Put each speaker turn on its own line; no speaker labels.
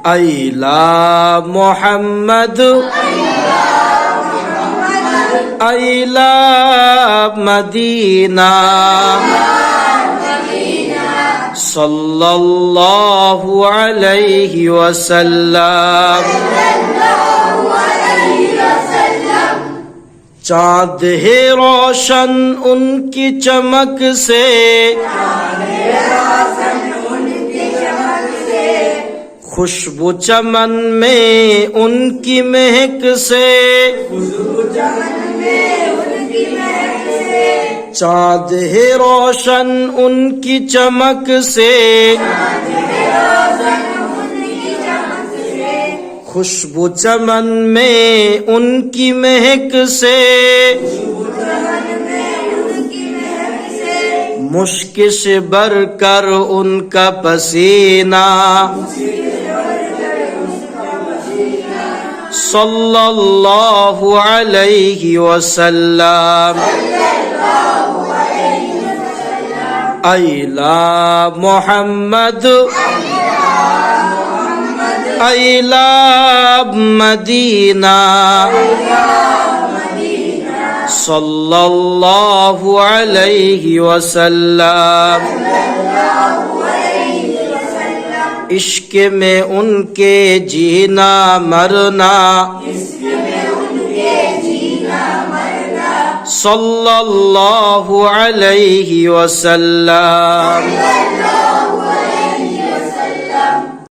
Ayla Muhammad, Ayla Madina, Sallallahu alayhi wa sallam. चाँद है रोशन उनकी चमक से, खुशबू चमन में उनकी महक से, चाँद है रोशन उनकी चमक से, खुशबू चमन में उनकी महक से, मुश्क से बढ़कर उनका पसीना, सल्लल्लाहु अलैहि वसल्लम. आइला मोहम्मद, आइला मदीना, सल्लल्लाहु अलैहि वसल्लम. इश्क में उनके जीना मरना, सल्लल्लाहु अलैहि वसल्लम.